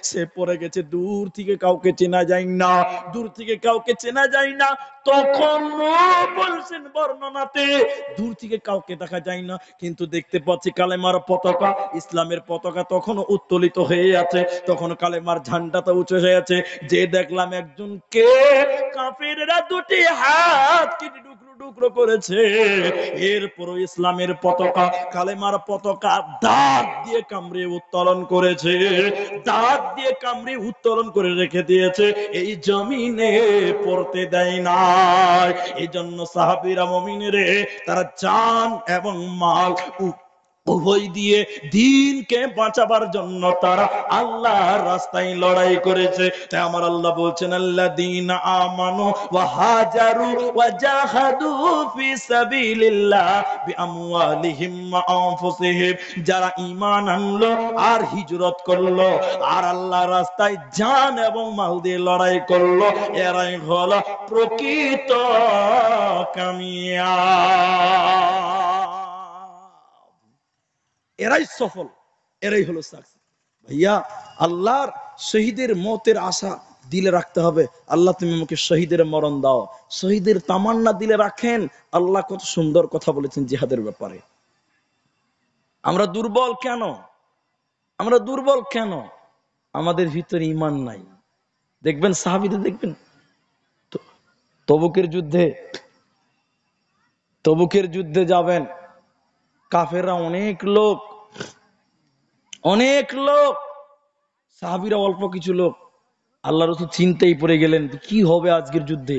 সে পড়ে গেছে, দূর থেকে কাউকে চেনা যায় না, দূর থেকে কাউকে চেনা যায় না। তখন বলছেন বর্ণনাতে, দূর থেকে কাউকে দেখা যায় না, কিন্তু দেখতে পাচ্ছি কালেমার পতাকা, ইসলামের পতাকা তখন উত্তোলিত হয়ে আছে, তখন কালেমার ঝান্ডাটা উঁচু হয়ে আছে। যে দেখলাম একজনকে কাফেররা দুটি হাত কেটে টুকরো টুকরো করেছে, এরপরও ইসলামের পতাকা, কালেমার পতাকা দাঁত দিয়ে কামড়ে উত্তোলন করেছে, দাঁত দিয়ে কামড়ে উত্তোলন করে রেখে দিয়েছে, এই জমিনে পড়তে দেয় না। এই জন্য সাহাবীরা মুমিনরে তারা জান এবং মাল উভয় দিয়ে দ্বীনকে বাঁচাবার জন্য তারা আল্লাহর রাস্তায় লড়াই করেছে। তাই আমার আল্লাহ বলছেন, আল্লাযীনা আমানু ওয়া হাজারু ওয়া জাহাদু ফি সাবিলিল্লাহ বিআমওয়ালিহিম ওয়া আনফুসিহিম, যারা ঈমান আনলো আর হিজরত করলো আর আল্লাহর রাস্তায় জান এবং মাল দিয়ে লড়াই করলো, এরাই হলো প্রকৃত কামিয়াব, এরাই সফল, এরাই হলো সাকসেস। ভাইয়া, আল্লাহর শহীদের মতের আশা দিলে রাখতে হবে। আল্লাহ তুমি আমাকে শহীদের মরণ দাও, শহীদের তামান্না দিলে রাখেন। আল্লাহ কত সুন্দর কথা বলেছেন জিহাদের ব্যাপারে। আমরা দুর্বল কেন? আমরা দুর্বল কেন? আমাদের ভিতরে ঈমান নাই। দেখবেন সাহাবীদের, দেখবেন তবুকের যুদ্ধে যাবেন, কাফেররা অনেক লোক, সাহাবীরা অল্প কিছু লোক। আল্লাহ রাসূল চিন্তায় পড়ে গেলেন, কি হবে আজকের যুদ্ধে।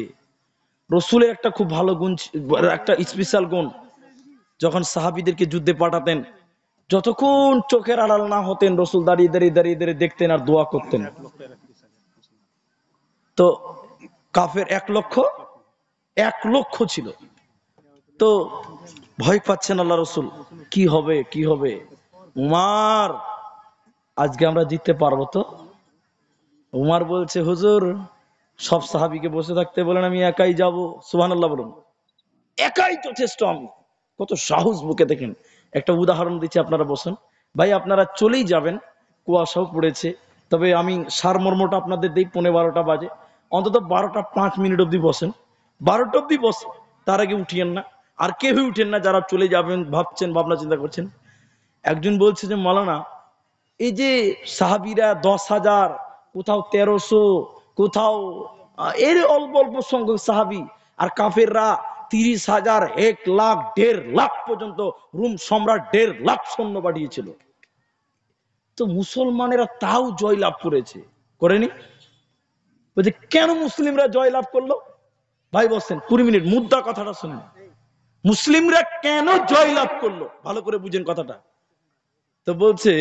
রাসূলের একটা খুব ভালো গুণ, একটা স্পেশাল গুণ, যখন সাহাবীদেরকে যুদ্ধে পাঠাতেন, যতক্ষণ চোখের আড়াল না হতেন রাসূল দাঁড়িয়ে দেখতেন আর দোয়া করতেন। তো কাফের 1 লক্ষ ছিল। তো ভয় পাচ্ছেন আল্লাহ রাসূল, কি হবে। উমার, আজকে আমরা জিততে পারবো তো? উমার বলছে, হুজুর সব সাহাবীকে বসে থাকতে বলেন, আমি একাই যাব। সুবহানাল্লাহ বলুন, একাই যথেষ্ট আমি। কত সাহস বুকে! দেখেন, একটা উদাহরণ দিচ্ছি, আপনারা বসেন। ভাই আপনারা চলেই যাবেন, কুয়াশাও পড়েছে, তবে আমি সারমর্মটা আপনাদের দিই। 11:15 বাজে, অন্তত 12:05 অব্দি বসেন, 12টা অব্দি বসেন, তার আগে উঠিয়েন না। আর কেউই উঠেন না যারা চলে যাবেন ভাবছেন, ভাবনা চিন্তা করছেন। একজন বলছে যে মাওলানা, এই যে সাহাবীরা 10,000, কোথাও 1300, কোথাও এর অল্প অল্প সংখ্যক সাহাবী, আর কাফেররা 30,000, 1 লাখ, 1.5 লাখ পর্যন্ত, রোম সম্রাট 1.5 লাখ সৈন্য পাঠিয়েছিল, তো মুসলমানেরা তাও জয় লাভ করেনি? বলছে কেন মুসলিমরা জয় লাভ করলো? ভাই বসেন, 20 মিনিট মুদ্রা কথাটা শুনুন। মুসলিমরা কেন জয় লাভ করলো, ভালো করে বুঝেন কথাটা। তো বলছে,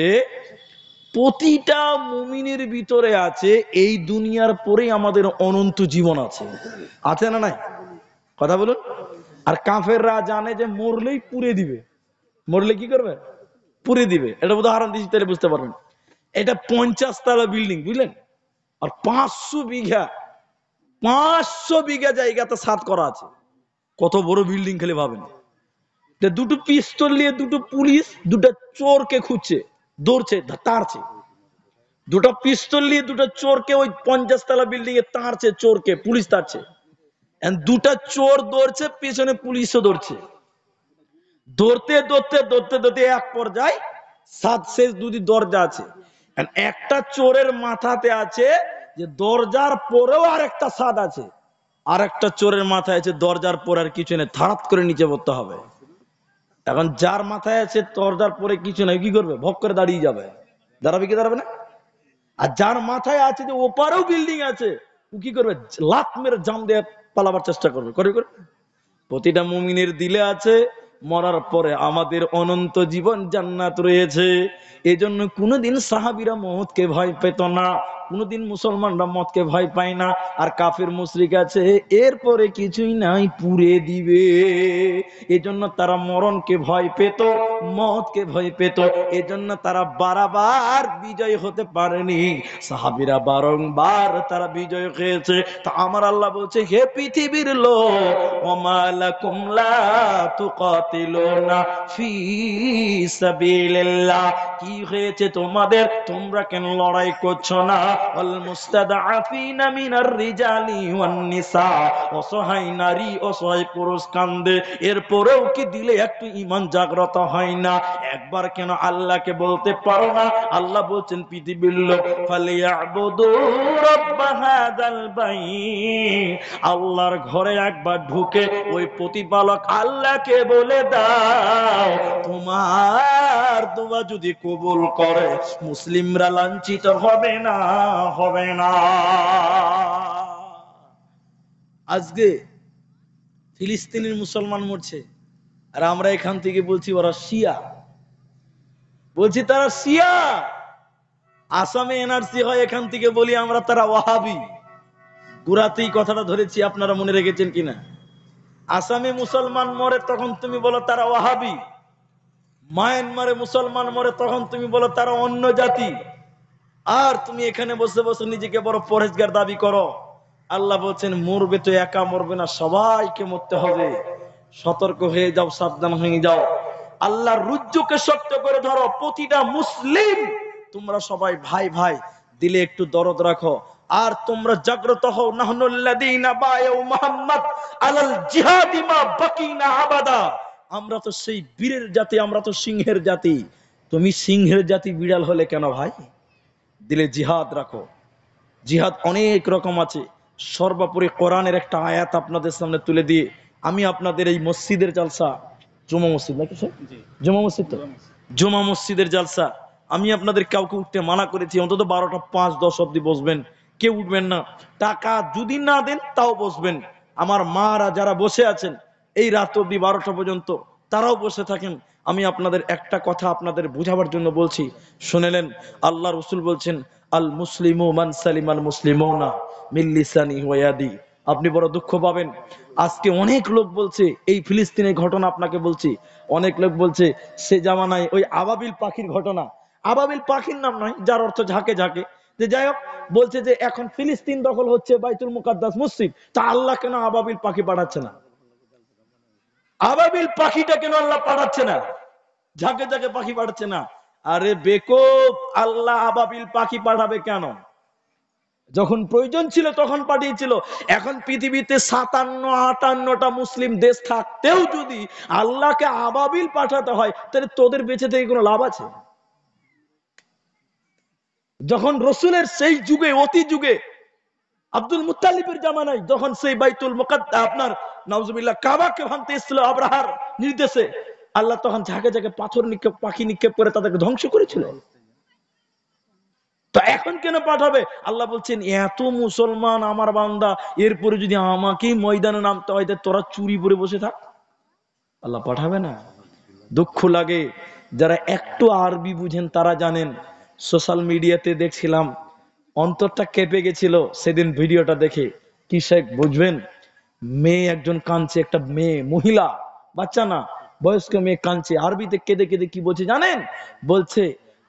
প্রতিটা মুমিনের ভিতরে আছে এই দুনিয়ার পরেই আমাদের অনন্ত জীবন আছে না নাই? কথা বলুন। আর কাফেররা জানে যে মরলেই পুড়ে দিবে, মরলে কি করবে? পুড়ে দিবে। এটা উদাহরণ দিচ্ছি, তাহলে বুঝতে পারবেন। এটা 50 তলা বিল্ডিং, বুঝলেন, আর 500 বিঘা জায়গাতে ছাদ করা আছে। কত বড় বিল্ডিং খেলে ভাবেন। দুটো পিস্তল নিয়ে দুটো পুলিশ দুটো চোরকে খুঁজছে, দৌড়ছে, তাড়ছে। দুটো পিস্তল নিয়ে দুটো চোরকে ওই 50 তলা বিল্ডিং এ তাড়ছে, চোরকে পুলিশ তাড়ছে। দুটা চোর দৌড়ছে, পিছনে পুলিশও দৌড়ছে। দৌড়তে এক পর্যায়ে সাত শেষ দুটি দরজা আছে, একটা চোরের মাথাতে আছে যে দরজার পরেও আর একটা সাদ আছে, আর একটা চোরের মাথায় আছে দরজার পরে আর কিছু নেই, ধারাত করে নিচে পড়তে হবে। এখন যার মাথায় আছে দরজার পরে কিছু নাই, কি করবে? ভক করে দাঁড়িয়ে যাবে, দাঁড়াবে কি দাঁড়াবে না? আর যার মাথায় আছে যে ওপারেও বিল্ডিং আছে, ও কি করবে? লাত মেরে জাম দিয়ে পালাবার চেষ্টা করবে। প্রতিটা মুমিনের দিলে আছে মরার পরে আমাদের অনন্ত জীবন জান্নাত রয়েছে। এজন্য কোনোদিন সাহাবীরা মওতকে ভয় পেত না, কোনোদিন মুসলমানরা মদকে ভয় পায় না, আর কাফের মুশরিক আছে এরপরে কিছুই নাই পুড়ে দিবে। এজন্য তারা মরণকে ভয় পেত, মদকে ভয় পেত, এজন্য তারা বারবার বিজয় হতে পারেনি। সাহাবীরা বারংবার তারা বিজয় হয়েছে। তা আমার আল্লাহ বলছে, হে পৃথিবীর লোক, ওমা লাকুম লা তুকাতিলুনা ফি সাবিলিল্লাহ, কি হয়েছে তোমাদের, তোমরা কেন লড়াই করছো না? ওয়াল মুস্তাদআফিনা মিনার রিজালি ওয়ান নিসা, অসহায় নারী অসহায় পুরুষ কান্দে, এরপরেও কি দিলে একটু ঈমান জাগ্রত হয় না? একবার কেন আল্লাহকে বলতে পারো না? আল্লাহ বলছেন, পৃথিবীর লোক, ফালিয়াবুদু রাব্ব হাযাল বাইত, আল্লাহর ঘরে একবার ঢুকে ওই প্রতিপালক আল্লাহকে বলে দাও, তোমার দোয়া যদি কবুল করে মুসলিমরা লাঞ্ছিত হবে না, হবে না। আজকে ফিলিস্তিনের মুসলমান মরছে, আর আমরা এখান থেকে বলছি ওরা শিয়া, বলছি তারা শিয়া। আসামে এনআরসি হয়, এখান থেকে বলি আমরা তারা ওয়াহাবি। গুরাতেই কথাটা ধরেছি, আপনারা মনে রেখেছেন কিনা? আসামে মুসলমান মরে তখন তুমি বলো তারা ওয়াহাবি, মায়ানমারে মুসলমান মরে তখন তুমি বলো তারা অন্য জাতি, আর তুমি এখানে বসে বসে নিজেকে বড় পরেজগার দাবি করো। আল্লাহ বলছেন, মরবে তো একা মরবে না, সবাইকে মরতে হবে। সতর্ক হয়ে যাও, সাবধান হয়ে যাও, আল্লাহর রুজ্জুকে শক্ত করে ধরো। প্রতিটা মুসলিম তোমরা সবাই ভাই ভাই, দিলে একটু দরদ রাখো, আর তোমরা জাগ্রত হও। নাহনুল্লাযীনা বায়াউ মুহাম্মদ আলাল জিহাদি মা বাকিনা আবাদা, আমরা তো সেই বীরের জাতি, আমরা তো সিংহের জাতি। তুমি সিংহের জাতি, বিড়াল হলে কেন ভাই? দিলে জিহাদ রাখো। জিহাদ অনেক রকম আছে। সর্বোপরি কোরআনের একটা আয়াত আপনাদের সামনে তুলে দিয়ে আমি আপনাদের এই মসজিদের জালসা, জুমা মসজিদ নাকি স্যার? জুমা মসজিদ তো, জুমা মসজিদের জালসা আমি আপনাদের কাউকে উঠতে মানা করেছি, অন্তত 12টা 5-10 অব্দি বসবেন, কেউ উঠবেন না। টাকা যদি না দেন তাও বসবেন। আমার মারা যারা বসে আছেন এই রাত অব্দি 12টা পর্যন্ত, তারাও বসে থাকেন। আমি আপনাদের একটা কথা আপনাদের বোঝাবার জন্য বলছি, শুনেলেন। আল্লাহ রাসূল বলছেন, আল মুসলিমু মান সালিমাল মুসলিমুনা মিন লিসানি ওয়া ইয়াদি। আপনি বড় দুঃখ পাবেন, আজকে অনেক লোক বলছে, এই ফিলিস্তিনের ঘটনা আপনাকে বলছি, অনেক লোক বলছে সে জামানায় ওই আবাবিল পাখির ঘটনা, আবাবিল পাখির নাম নয়, যার অর্থ ঝাঁকে ঝাঁকে, যে যাই হোক, বলছে যে এখন ফিলিস্তিন দখল হচ্ছে, বাইতুল মুকাদ্দাস মসজিদ, তা আল্লাহ কেন আবাবিল পাখি পাঠাচ্ছে না? আবাবিল পাখিটা কেন আল্লাহ পাঠাচ্ছে না? ঝাঁকে ঝাঁকে পাখি পাঠাচ্ছে না? আরে বেকুব, আল্লাহ আবাবিল পাখি পাঠাবে কেন? যখন প্রয়োজন ছিল তখন পাঠিয়েছিল। এখন পৃথিবীতে 57-58টা মুসলিম দেশ থাকতেও যদি আল্লাহকে আবাবিল পাঠাতে হয়, তাহলে তোদের বেঁচে থেকে কোনো লাভ আছে? যখন রসুলের সেই যুগে, অতি যুগে, আব্দুল মুত্তালিবের জামানায়, যখন সেই বাইতুল মুকাদ্দাস আপনার নাউজুবিল্লাহ কাবাকে ভাঙতে এসেছিল আব্রাহার নির্দেশে, আল্লাহ তখন ঝাঁকে ঝাঁকে পাথর নিক্ষেপ, পাখি নিক্ষেপ করে তাদেরকে ধ্বংস করেছিল। তো এখন কেন পাঠাবে? আল্লাহ বলছেন, এত মুসলমান আমার বান্দা, এরপরে যদি আমাকেই ময়দানে নামতে হয়, তোরা চুরি পরে বসে থাক, আল্লাহ পাঠাবে না। দুঃখ লাগে, যারা একটু আরবি বুঝেন তারা জানেন। সোশ্যাল মিডিয়াতে দেখছিলাম, অন্তরটা কেঁপে গেছিল সেদিন ভিডিওটা দেখে। কি শেখ বুঝবেন, মেয়ে একজন কাঁদছে, একটা মেয়ে, মহিলা, বাচ্চা না, বয়স্ক মেয়ে কাঁদছে, আরবিতে কেঁদে কেঁদে কি বলছে জানেন? বলছে,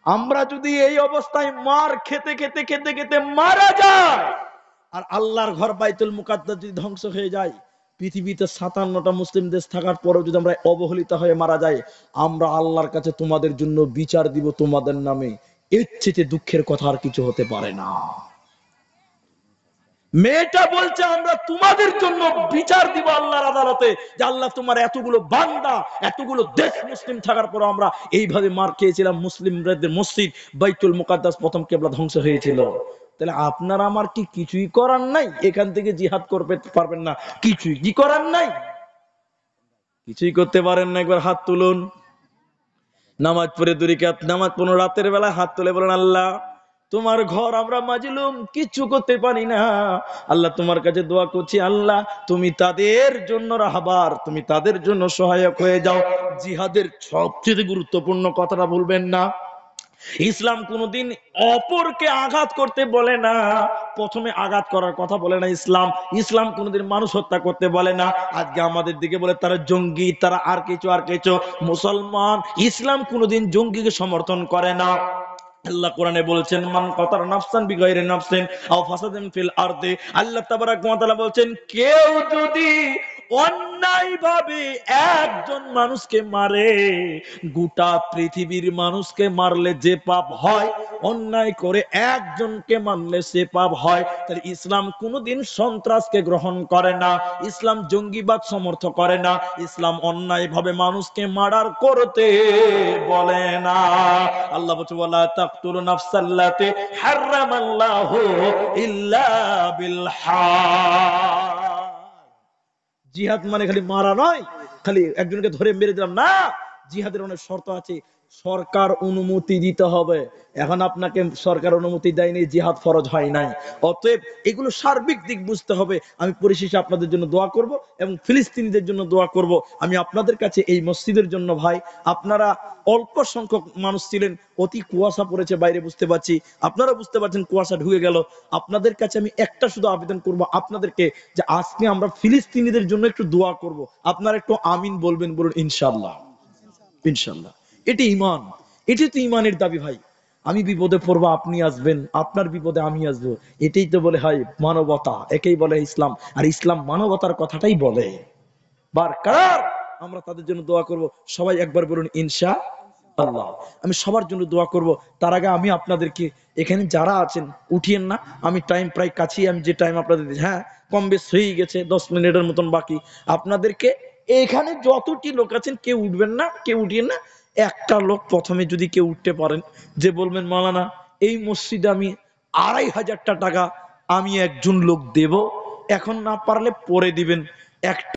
আমরা যদি এই অবস্থায় মার খেতে খেতে খেতে খেতে মারা যায়, আর আল্লাহর ঘর বাইতুল মুকাদ্দাস যদি ধ্বংস হয়ে যায়, পৃথিবীতে 57টা মুসলিম দেশ থাকার পরেও যদি আমরা অবহেলিত হয়ে মারা যাই, আমরা আল্লাহর কাছে তোমাদের জন্য বিচার দিব তোমাদের নামে। এর চেয়ে দুঃখের কথা আর কিছু হতে পারে না। মেয়েটা বলছে, আমরা তোমাদের জন্য বিচার দিব আল্লাহর আদালতে, যে আল্লাহ তোমার এতগুলো বান্দা, এতগুলো দেশ মুসলিম থাকার পর আমরা এইভাবে মার খেয়েছিলাম। মুসলিমদের মসজিদ বাইতুল মুকাদ্দাস প্রথম কিবলা ধ্বংস হয়েছিল। তাহলে আপনার আমার কি কিছুই করার নাই? এখান থেকে জিহাদ করতে পারবেন না? কিছুই কি করার নাই? কিছুই করতে পারেন না? একবার হাত তুলুন। নামাজ পড়ে 2 রাকাত নামাজ পড়ুন, রাতের বেলা হাত তুলে বলেন, আল্লাহ তোমার ঘর আমরা মাজলুম, কিছু করতে পারি না, আল্লাহ তোমার কাছে দোয়া করছি, আল্লাহ তুমি তাদের জন্য রাহবার, তুমি তাদের জন্য সহায়ক হয়ে যাও। জিহাদের সবচেয়ে গুরুত্বপূর্ণ কথাটা বলবেন না, ইসলাম কোনোদিন অপরকে আঘাত করতে বলে না, প্রথমে আঘাত করার কথা বলে না ইসলাম। ইসলাম কোনোদিন মানুষ হত্যা করতে বলে না। আজকে আমাদের দিকে বলে তারা জঙ্গি, তারা আর কিছু আর কিছু। মুসলমান ইসলাম কোনোদিন জঙ্গিকে সমর্থন করে না। আল্লাহ কোরআনে বলছেন, মান কাতালা নাফসান বিগাইরি নাফসিন আও ফাসাদিন ফিল আরদি। আল্লাহ তাবারাক ওয়া তাআলা বলছেন, কেউ যদি অন্যায়ভাবে একজন মানুষকে মারে, গোটা পৃথিবীর মানুষকে মারলে যে পাপ হয়, অন্যায় করে একজনকে মারলে সে পাপ হয়। তাহলে ইসলাম কোনোদিন সন্ত্রাসকে গ্রহণ করে না, ইসলাম জঙ্গিবাদ সমর্থন করে না, ইসলাম অন্যায়ভাবে মানুষকে মার্ডার করতে বলে না। আল্লাহ বলছে, ওয়ালা তাকতুলু নাফসাল্লাতী হারামাল্লাহু ইল্লা বিল হক। জিহাদ মানে খালি মারা নয়, খালি একজনকে ধরে মেরে দিলাম না। জিহাদের অনেক শর্ত আছে, সরকার অনুমতি দিতে হবে। এখন আপনাকে সরকার অনুমতি দেয়নি, জিহাদ ফরজ হয় নাই। অতএব এগুলো সার্বিক দিক বুঝতে হবে। আমি পরিশেষে আপনাদের জন্য দোয়া করব এবং ফিলিস্তিনিদের জন্য দোয়া করব। আমি আপনাদের কাছে এই মসজিদের জন্য, ভাই আপনারা অল্প সংখ্যক মানুষ ছিলেন, অতি কুয়াশা পড়েছে বাইরে, বুঝতে পারছি, আপনারা বুঝতে পারছেন কুয়াশা ঢুকে গেল। আপনাদের কাছে আমি একটা শুধু আবেদন করব আপনাদেরকে, যে আজকে আমরা ফিলিস্তিনিদের জন্য একটু দোয়া করব। আপনারা একটু আমিন বলবেন, বলুন ইনশাআল্লাহ। ইনশাআল্লাহ, এটি ঈমান, এটি তো ঈমানের দাবি ভাই। আমি বিপদে পড়বো, আপনি আসবেন, আপনার বিপদে আমি আসবো, এটাই তো বলে হয় মানবতা, একেই বলে ইসলাম। আর ইসলাম মানবতার কথাটাই বলে। বারকার আমরা তাদের জন্য দোয়া করব। সবাই একবার বলুন ইনশাআল্লাহ। আমি সবার জন্য দোয়া করব। তার আগে আমি আপনাদেরকে, এখানে যারা আছেন উঠিয়েন না, আমি টাইম প্রায় কাছেই, আমি যে টাইম আপনাদের দিই, হ্যাঁ কম বেশ হয়ে গেছে, 10 মিনিটের মতন বাকি। আপনাদেরকে এখানে যতটি লোক আছেন কেউ উঠবেন না, কেউ উঠিয়েন না। একটা লোক প্রথমে যদি কেউ উঠতে পারেন, যে বলবেন মাওলানা এই মসজিদে আমি 2500 টাকা আমি একজন লোক দেব, এখন না পারলে পরে দিবেন, একটা